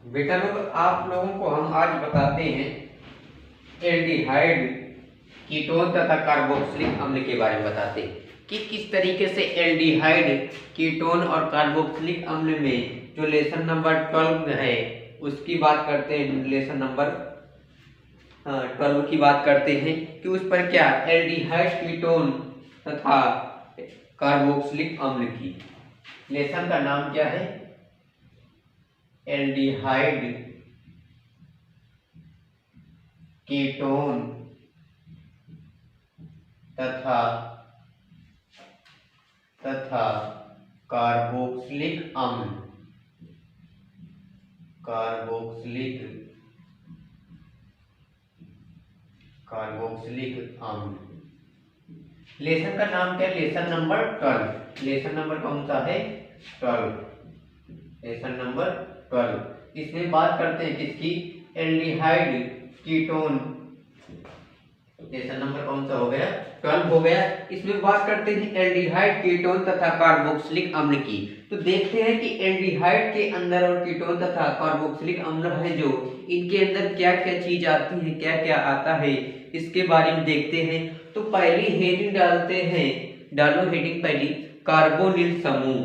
बेटा लोग, आप लोगों को हम आज बताते हैं एल्डिहाइड, कीटोन तथा कार्बोक्सिलिक अम्ल के बारे में बताते हैं कि किस तरीके से एल्डिहाइड, कीटोन और कार्बोक्सिलिक अम्ल में जो लेसन नंबर 12 है उसकी बात करते हैं। लेसन नंबर 12 की बात करते हैं कि उस पर क्या एल्डिहाइड, कीटोन तथा कार्बोक्सिलिक अम्ल की। लेसन का नाम क्या है? एल्डिहाइड, कीटोन तथा कार्बोक्सिलिक अम्ल। कार्बोक्सिलिक अम्ल। लेसन का नाम क्या है? Lesson number 12। लेसन नंबर कौन सा है? 12। Lesson number 12। इसमें बात करते हैं किसकी? Aldehyde, ketone. लेसन नंबर कौन सा हो गया? 12 हो गया। इसमें बात करते हैं एल्डिहाइड, कीटोन तथा कार्बोक्सिलिक अम्ल की। तो देखते हैं कि एल्डिहाइड के अंदर और कीटोन तथा कार्बोक्सिलिक अम्ल है जो, इनके अंदर क्या क्या चीज आती है, क्या क्या आता है, इसके बारे में देखते हैं। तो पहली हेडिंग डालते हैं, डालो हेडिंग पहली, कार्बोनिल समूह।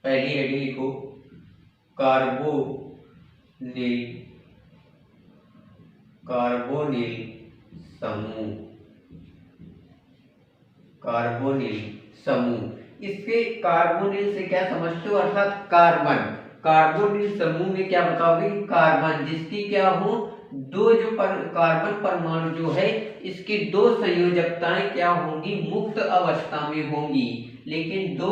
पहली हेडिंग लिखो, कार्बोनिल समूह। कार्बोनिल समूह। इसके कार्बोनिल से क्या समझते हो? अर्थात कार्बन। कार्बोनिल समूह में क्या बताओगे? कार्बन जिसकी क्या हो, दो जो कार्बन परमाणु जो है इसकी दो संयोजकताएं क्या होंगी? मुक्त अवस्था में होंगी। लेकिन दो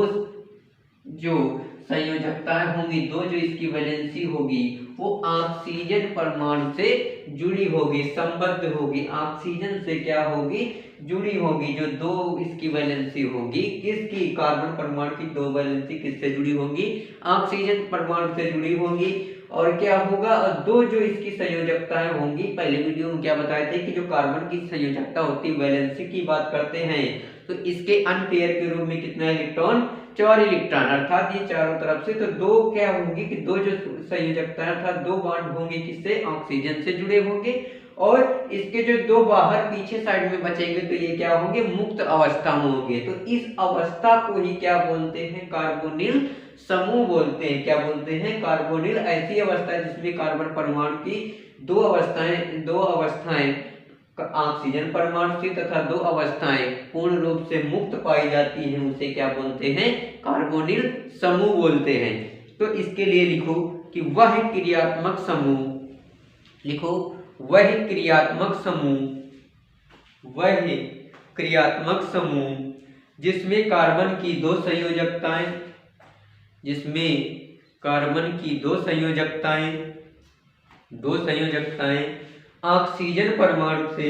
जो संयोजकताएं होंगी, दो जो इसकी वैलेंसी होगी वो ऑक्सीजन परमाणु से जुड़ी होगी, संबद्ध होगी। ऑक्सीजन से क्या होगी? जुड़ी होगी। जो दो इसकी वैलेंसी होगी, किसकी? कार्बन परमाणु की दो वैलेंसी किससे जुड़ी होंगी? ऑक्सीजन परमाणु से जुड़ी होंगी। और क्या होगा? और दो जो इसकी संयोजकताएं होंगी, पहले वीडियो में क्या बताए थे कि जो कार्बन की संयोजकता होती है, वैलेंसी की बात करते हैं, तो इसके अनपेयर के रूप में कितना इलेक्ट्रॉन? 4 इलेक्ट्रॉन। अर्थात ये चारों तरफ से, तो दो क्या होंगी कि दो जो संयोजकता है अर्थात दो बॉन्ड होंगे, किससे? ऑक्सीजन से जुड़े होंगे। और इसके जो दो बाहर पीछे साइड में बचेंगे तो ये क्या होंगे? मुक्त अवस्था में होंगे। तो इस अवस्था को ही क्या बोलते हैं? कार्बोनिल समूह बोलते हैं। क्या बोलते हैं? कार्बोनिल। ऐसी अवस्था है जिसमें कार्बन परमाणु की दो अवस्थाएं ऑक्सीजन परमाणु से तथा दो अवस्थाएं पूर्ण रूप से मुक्त पाई जाती हैं, उसे क्या बोलते हैं? कार्बोनिल समूह बोलते हैं। तो इसके लिए लिखो कि वह क्रियात्मक समूह, लिखो वह क्रियात्मक समूह जिसमें कार्बन की दो संयोजकताएं, ऑक्सीजन परमाणु से,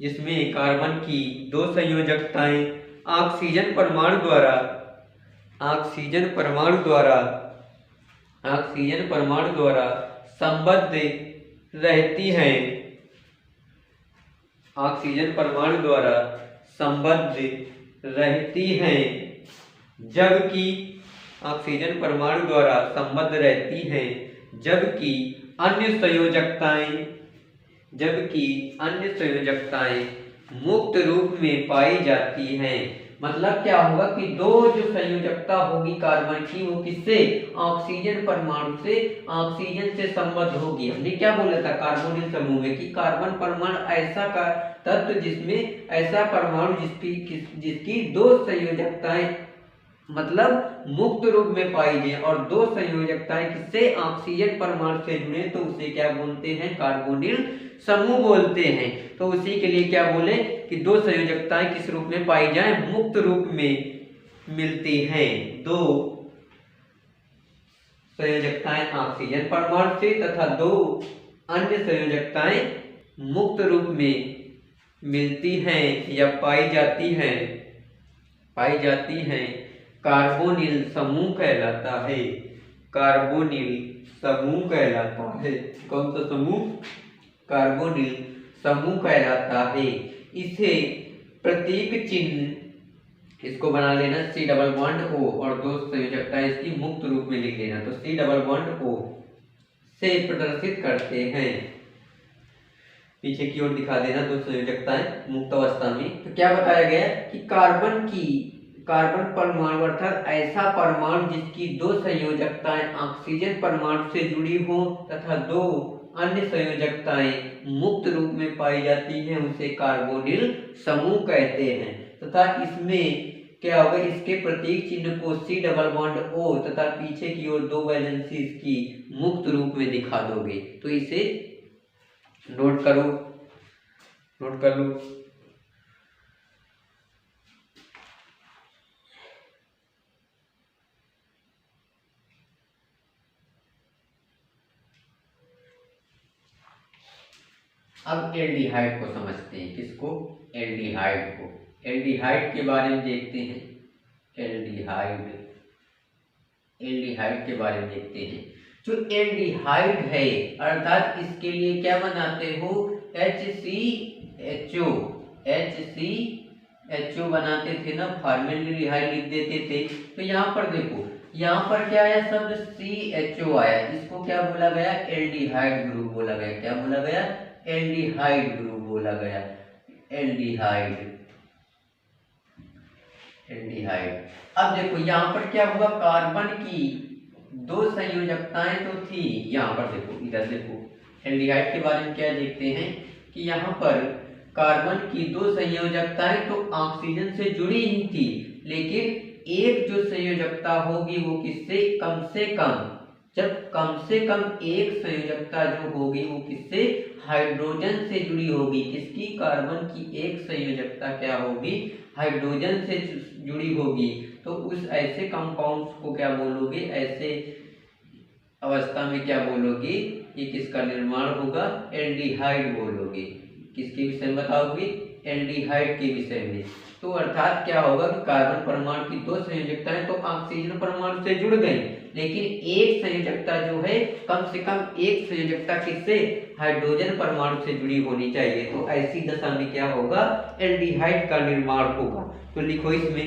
जिसमें कार्बन की दो संयोजकताएं ऑक्सीजन परमाणु द्वारा संबद्ध रहती हैं। ऑक्सीजन परमाणु द्वारा संबद्ध रहती हैं, जबकि ऑक्सीजन परमाणु द्वारा संबद्ध रहती हैं, जबकि अन्य संयोजकताएं मुक्त रूप में पाई जाती हैं। मतलब क्या होगा कि दो जो संयोजकता होगी कार्बन की, वो किससे? ऑक्सीजन परमाणु से, ऑक्सीजन से संबद्ध होगी। हमने क्या बोला था कार्बोनिल समूह में कि कार्बन परमाणु ऐसा का तत्व जिसमें ऐसा परमाणु जिसकी दो संयोजकताएं मतलब मुक्त रूप में पाई जाए और दो संयोजकताएं किससे? ऑक्सीजन परमाणु से जुड़े, तो उसे क्या बोलते हैं? कार्बोनिल समूह बोलते हैं। तो उसी के लिए क्या बोले कि दो संयोजकताएं किस रूप में पाई जाए? मुक्त रूप में मिलती हैं। दो संयोजकताएं ऑक्सीजन परमाणु से तथा दो अन्य संयोजकताएं मुक्त रूप में मिलती हैं या पाई जाती हैं। कार्बोनिल समूह कहलाता है। कार्बोनिल समूह कहलाता है। कौन सा समूह? कार्बोनिल समूह कहलाता है। इसे प्रतीक चिन्ह इसको बना लेना सी डबल बॉन्ड ओ और दो संयोजकता इसकी मुक्त रूप में लिख लेना। तो सी डबल बॉन्ड ओ से प्रदर्शित करते हैं, पीछे की ओर दिखा देना दो संयोजकताएं मुक्त अवस्था में। तो क्या बताया गया कि कार्बन परमाणु अर्थात ऐसा परमाणु जिसकी दो संयोजकताएं ऑक्सीजन परमाणु से जुड़ी हो तथा दो अन्य संयोजकताएं मुक्त रूप में पाई जाती हैं उसे कार्बोनिल समूह कहते हैं। तथा इसमें क्या होगा, इसके प्रतीक चिन्ह को सी डबल बॉन्ड ओ तथा पीछे की ओर दो वैलेंसी इसकी मुक्त रूप में दिखा दोगे। तो इसे नोट करो, नोट कर लो। अब एल्डिहाइड को समझते हैं। किसको? एल्डिहाइड को। एल्डिहाइड के बारे में देखते हैं। एल्डिहाइड के बारे में देखते हैं। जो एल्डिहाइड है अर्थात इसके लिए क्या बनाते हो, HCHO बनाते थे ना, फॉर्मेल्डिहाइड लिख देते थे। तो यहाँ पर देखो, यहाँ पर क्या आया शब्द CHO आया, इसको क्या बोला गया, एल्डिहाइड ग्रुप बोला गया। क्या बोला गया? एल्डिहाइड ग्रुप बोला गया। एल्डिहाइड। अब देखो यहाँ पर क्या हुआ, कार्बन की दो संयोजकताएं तो थी। यहाँ पर देखो, इधर देखो, एल्डिहाइड के बारे में क्या देखते हैं कि यहाँ पर कार्बन की दो संयोजकताएं तो ऑक्सीजन से जुड़ी ही थी, लेकिन एक जो संयोजकता होगी वो किससे, कम से कम, जब कम से कम एक संयोजकता जो होगी वो किससे, हाइड्रोजन से जुड़ी होगी। किसकी? कार्बन की एक संयोजकता क्या होगी, हाइड्रोजन से जुड़ी होगी। तो उस ऐसे कंपाउंड्स को क्या बोलोगे, ऐसे अवस्था में क्या बोलोगे, ये किसका निर्माण होगा, एल्डिहाइड बोलोगे। किसके विषय में बताओगे, एल्डिहाइड के विषय में। तो अर्थात क्या होगा कि कार्बन परमाणु की दो संयोजकताएं तो ऑक्सीजन परमाणु से जुड़ गई, लेकिन एक संयोजकता जो है, कम से कम एक संयोजकता किससे, हाइड्रोजन परमाणु से जुड़ी होनी चाहिए। तो ऐसी दशा में क्या होगा, एल्डिहाइड का निर्माण होगा। तो लिखो, इसमें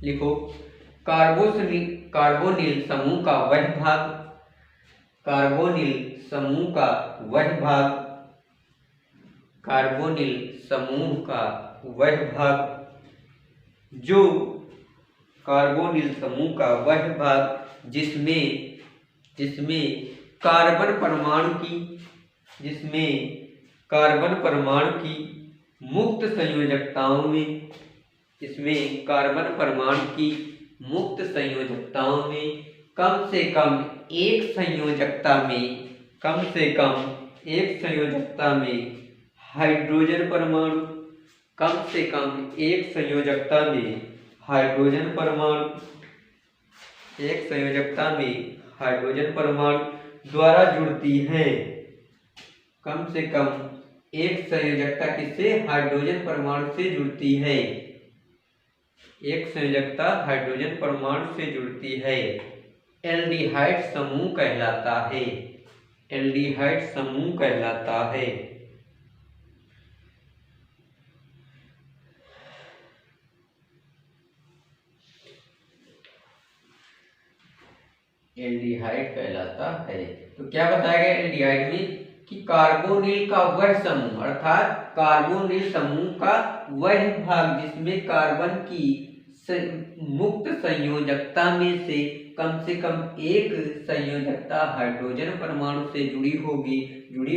लिखो, कार्बोनिल समूह का वह भाग, कार्बोनिल समूह का वह भाग, कार्बोनिल समूह का वह भाग जो, कार्बोनिल समूह का वह भाग जिसमें कार्बन परमाणु की, मुक्त संयोजकताओं में, इसमें कार्बन परमाणु की मुक्त संयोजकताओं में कम से कम एक संयोजकता में हाइड्रोजन परमाणु, कम से कम एक संयोजकता में हाइड्रोजन परमाणु द्वारा जुड़ती हैं। कम से कम एक संयोजकता किससे, हाइड्रोजन परमाणु से जुड़ती है। एक संयोजकता हाइड्रोजन परमाणु से जुड़ती है, एल्डिहाइड समूह कहलाता है। एल्डिहाइड समूह कहलाता है। एल्डिहाइड कहलाता है। तो क्या बताया गया एल्डिहाइड में कि कार्बोनिल का वह समूह, अर्थात कार्बोनिल समूह का वह भाग जिसमें कार्बन की मुक्त संयोजकता में से कम एक संयोजकता हाइड्रोजन परमाणु से जुड़ी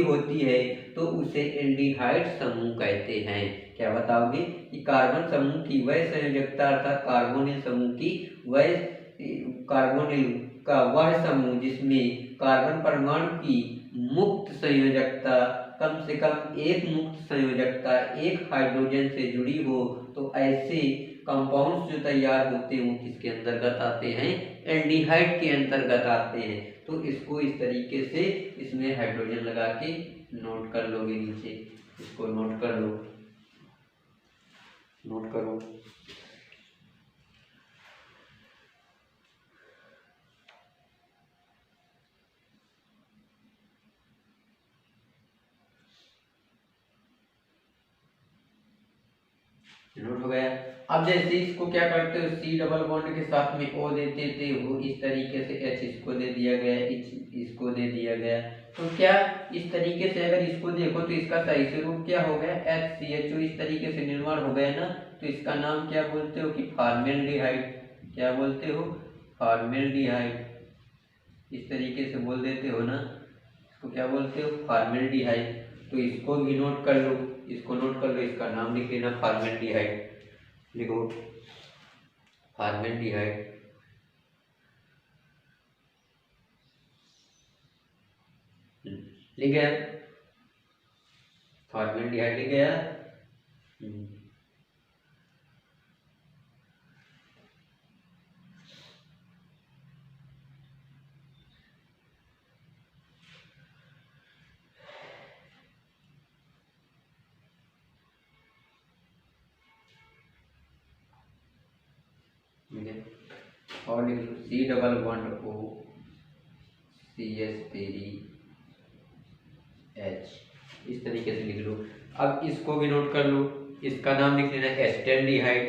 होती है, तो उसे एल्डिहाइड समूह कहते हैं। क्या बताओगे कि कार्बन समूह की वह संयोजकता अर्थात कार्बोनिल समूह की वह, कार्बोनिल का वह समूह जिसमें कार्बन परमाणु की मुक्त संयोजकता, कम से कम एक मुक्त संयोजकता एक हाइड्रोजन से जुड़ी हो, तो ऐसे कंपाउंड्स जो तैयार होते हैं वो किसके अंतर्गत आते हैं, एल्डिहाइड के अंतर्गत आते हैं। तो इसको इस तरीके से इसमें हाइड्रोजन लगा के नोट कर लोगे, नीचे इसको नोट कर लो, नोट करो। नोट हो गया। अब जैसे इसको क्या करते हो, सी डबल बॉन्ड के साथ में ओ देते थे वो इस तरीके से एच इसको दे दिया गया, इसको दे दिया गया। तो क्या इस तरीके से अगर इसको देखो तो इसका सही से रूप क्या हो गया, HCHO इस तरीके से निर्माण हो गया ना। तो इसका नाम क्या बोलते हो कि फॉर्मेल्डिहाइड। क्या बोलते हो, फॉर्मेल्डिहाइड। इस तरीके से बोल देते हो ना, इसको क्या बोलते हो, फॉर्मेल्डिहाइड। तो इसको भी नोट कर लो, इसको नोट कर लो, इसका नाम लिख लेना फॉर्मेल्डिहाइड। लिखो फॉर्मेल्डिहाइड। लिख गया, फॉर्मेल्डिहाइड लिख गया। और लिख लो C double bond O CH3 H, इस तरीके से लिख लो। अब इसको भी नोट कर लो, इसका नाम लिख लेना एस्टेल्डिहाइड।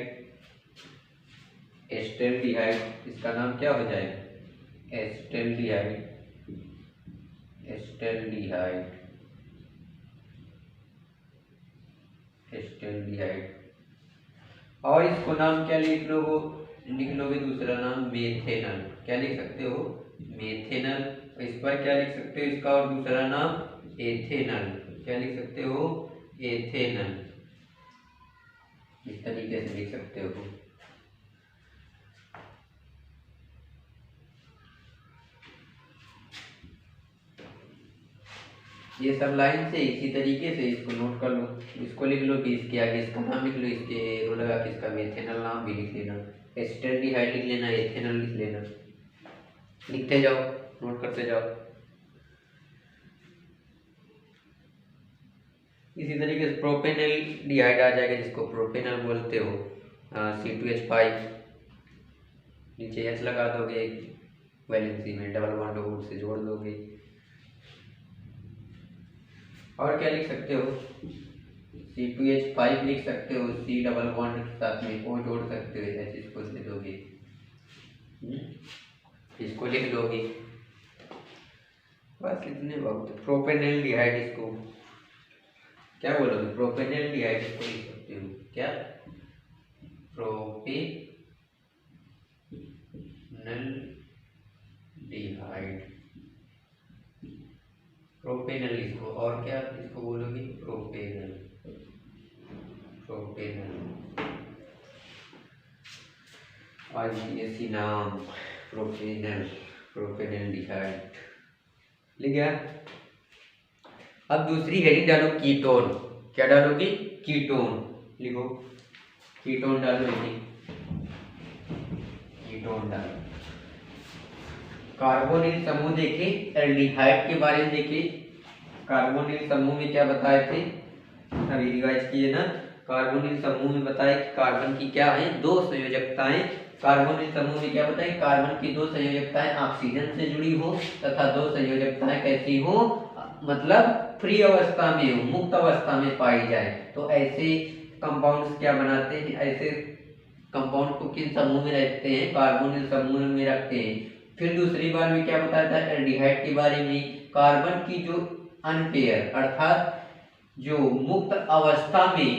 एस्टेल्डिहाइड, इसका नाम क्या हो जाएगा, एस्टेल्डिहाइड। एस्टेल्डिहाइड, एस्टेल्डिहाइड। और इसको नाम क्या लिख लोगे दूसरा नाम मेथेनल। क्या लिख सकते हो, मेथेनल। इस पर क्या लिख सकते हो, इसका और दूसरा नाम एथेनल। क्या लिख सकते हो, एथेनल। इस तरीके से लिख सकते हो। ये सब लाइन से इसी तरीके से इसको नोट कर लो। इसको लिख लो कि इसके आगे इसका नाम लिख लो, इसके रो लगा कि इसका मेथेनल नाम भी लिख लेना, एस्टेल्डिहाइड लिख लेना, एथेनल लिख लेना। लिखते जाओ, नोट करते जाओ। इसी तरीके से प्रोपेनल्डिहाइड आ जाएगा, जिसको प्रोपेनल बोलते हो, C2H5। नीचे H लगा दोगे, वैलेंसी में डबल बॉन्ड को से जोड़ दोगे। और क्या लिख सकते हो, C2H5 लिख सकते हो, C डबल बॉन्ड के साथ में O जोड़ सकते हो, H इसको दे दोगे, इसको लिख दोगे। बस इतने बहुत। प्रोपेनल्डिहाइड, इसको क्या बोलोगे, प्रोपेनल्डिहाइड इसको लिख सकते हो, क्या, प्रोपेनल्डिहाइड। प्रोपेनल इसको, और क्या इसको बोलोगे, प्रोपेनल। प्रोपेनल IUPAC नाम, प्रोपेनल, प्रोपेनल्डिहाइड। लिख गया। अब दूसरी हेडिंग डालो कीटोन। क्या डालोगे, कीटोन। लिखो कीटोन डालो, कीटोन डालो। कार्बोनिल समूह देखे, एल्डिहाइड के बारे में देखे। कार्बोनिल समूह में क्या बताए थे, अभी रिवाइज किए ना। कार्बोनिल समूह में बताए कि कार्बन की क्या है, दो संयोजकताएं। कार्बोनिल समूह में क्या बताए, कार्बन की दो संयोजकताएं ऑक्सीजन से जुड़ी हो तथा दो संयोजकताएं कैसी हो, मतलब फ्री अवस्था में हो, मुक्त अवस्था में पाई जाए। तो ऐसे कंपाउंड्स क्या बनाते हैं, ऐसे कंपाउंड को किन समूह में रखते हैं, कार्बोनिल समूह में रखते हैं। फिर दूसरी बार में क्या बताया था, एल्डिहाइड के बारे में। कार्बन की जो अनपेयर अर्थात जो मुक्त अवस्था में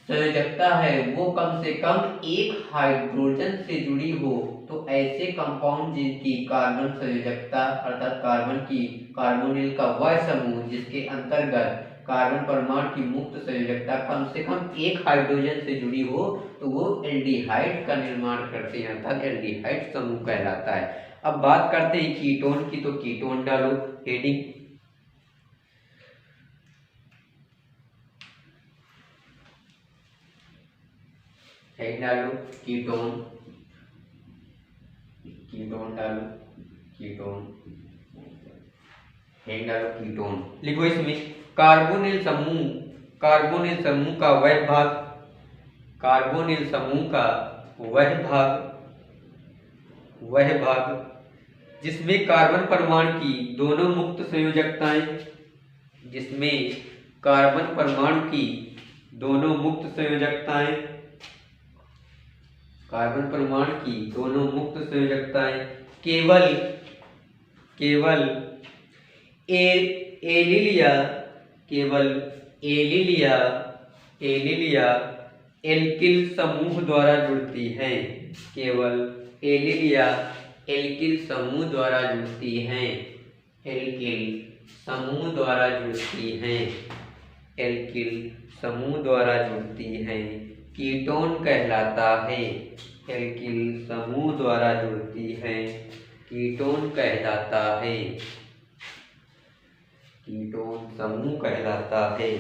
संयोजकता है वो कम से कम एक हाइड्रोजन से जुड़ी हो, तो ऐसे कंपाउंड जिनकी कार्बन संयोजकता अर्थात कार्बन की कार्बोनिल का वह समूह जिसके अंतर्गत कार्बन परमाणु की मुक्त संयोजकता कम से कम एक हाइड्रोजन से जुड़ी हो, तो वो एल्डिहाइड का निर्माण करते हैं, अर्थात एल्डिहाइड समूह कहलाता है। अब बात करते हैं कीटोन की, तो कीटोन डालो हेडिंग। हेड डालो कीटोन, कीटोन डालो, कीटोन, हेड डालो कीटोन। लिखो इसमें कार्बोनिल समूह, कार्बोनिल समूह का वह भाग, कार्बोनिल समूह का वह भाग जिसमें कार्बन परमाणु की दोनों मुक्त संयोजकताएं, जिसमें कार्बन परमाणु की दोनों मुक्त संयोजकताएं कार्बन परमाणु की दोनों मुक्त संयोजकताएं केवल केवल एलिल या एल्किल समूह द्वारा जुड़ती हैं। केवल एलिल या एल्किल समूह द्वारा जुड़ती हैं। एल्किल समूह द्वारा जुड़ती हैं। एल्किल समूह द्वारा जुड़ती हैं। कीटोन कहलाता है। एल्किल समूह द्वारा जुड़ती है। कीटोन कहलाता है। कीटोन समूह कहलाता है।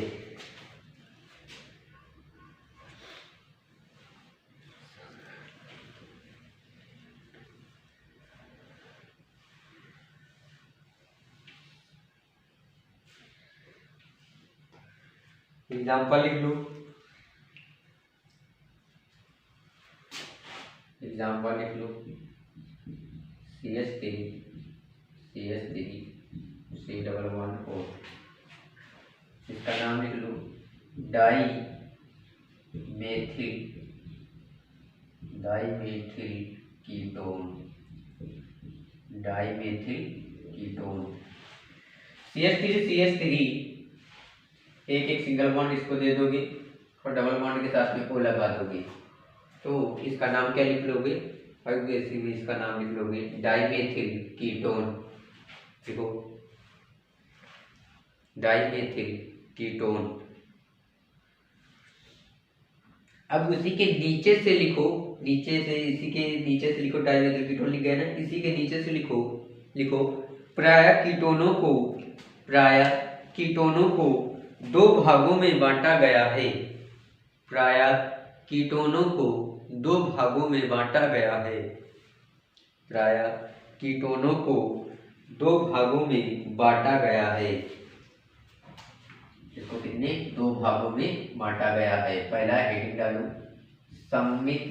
एग्जाम्पल लिख लो। एग्जाम्पल लिख लो। CH3 C≡COO। इसका नाम लिख लो डाई मेथिल कीटोन। CH3 एक सिंगल बॉन्ड इसको दे दोगे और डबल बॉन्ड के साथ में O लगा दोगे तो इसका नाम क्या लिख लोगे? इसका नाम लिख लोगे डाईमेथिल कीटोन। देखो डाईमेथिल कीटोन। अब उसी के नीचे से लिखो, इसी के नीचे से लिखो डाईमेथिल कीटोन लिख गया ना, इसी के नीचे से लिखो प्राय कीटोनों को दो भागों में बांटा गया है। प्राय कीटोनों को दो भागों में बांटा गया है। प्राय कीटोनों को दो भागों में बांटा गया है। इसको कितने? दो भागों में बांटा गया है। पहला हेडिंग डालो सम्मित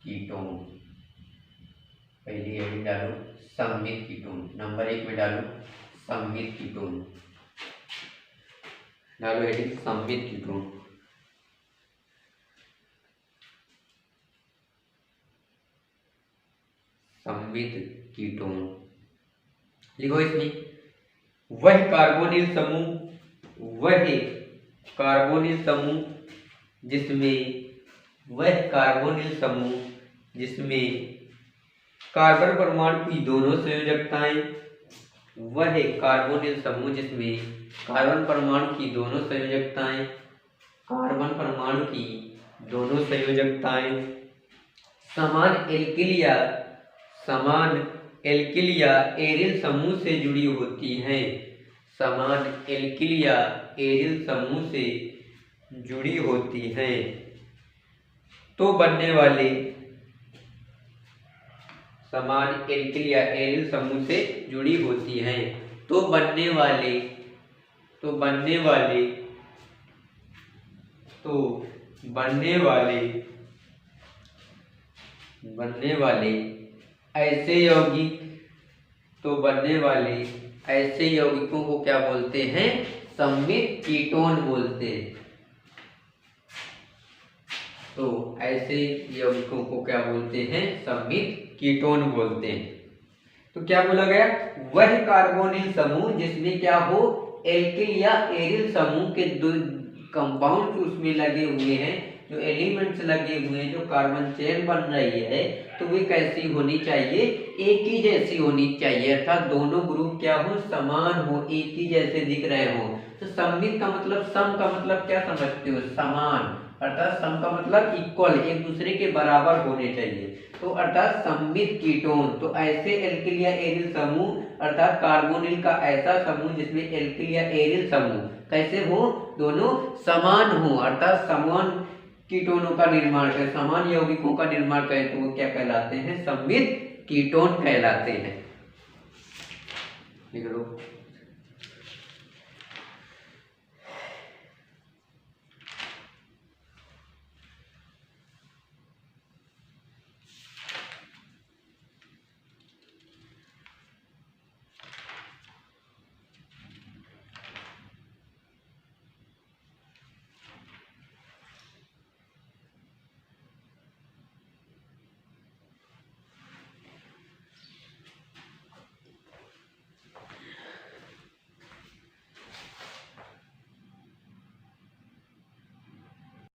कीटोन। पहली हेडिंग डालो सम्मित कीटोन। नंबर 1 में डालो सम्मित कीटोन। डालो हेडिंग सम्मित कीटोन। सम्मित कीटोन लिखो। इसमें वह कार्बोनिल समूह जिसमें कार्बन परमाणु की दोनों संयोजकताएं समान एल्किल या एरिल समूह से जुड़ी होती हैं। समान एल्किल या एरिल समूह से जुड़ी होती हैं तो बनने वाले समान एल्किल या एरिल समूह से जुड़ी होती हैं तो बनने वाले ऐसे यौगिकों को क्या बोलते हैं? सम्मित कीटोन बोलते हैं। तो ऐसे यौगिकों को क्या बोलते हैं? सम्मित कीटोन बोलते हैं। तो क्या बोला गया? वह कार्बोनिल समूह जिसमें क्या हो? एल्किल या एरिल समूह के दो कंपाउंड उसमें लगे हुए हैं, जो एलिमेंट्स लगे हुए हैं, जो कार्बन चेन बन रही है, तो वे कैसी होनी चाहिए? एक ही जैसी होनी चाहिए। अर्थात दोनों ग्रुप क्या हो? समान हो, एक ही जैसे दिख रहे हो। तो सम्मित का मतलब, सम का मतलब क्या समझते हो? समान। अर्थात सम का मतलब इक्वल, एक दूसरे के बराबर होने चाहिए। तो अर्थात सम्मित कीटोन। तो ऐसे एल्किल या एरिल समूह, अर्थात कार्बोनिल का ऐसा समूह जिसमें एल्किल या एरिल समूह कैसे हो? दोनों समान हो, अर्थात समान कीटोनों का निर्माण करें, समान यौगिकों का निर्माण करें, तो वो क्या कहलाते हैं? सम्मित कीटोन कहलाते हैं। लिख लो।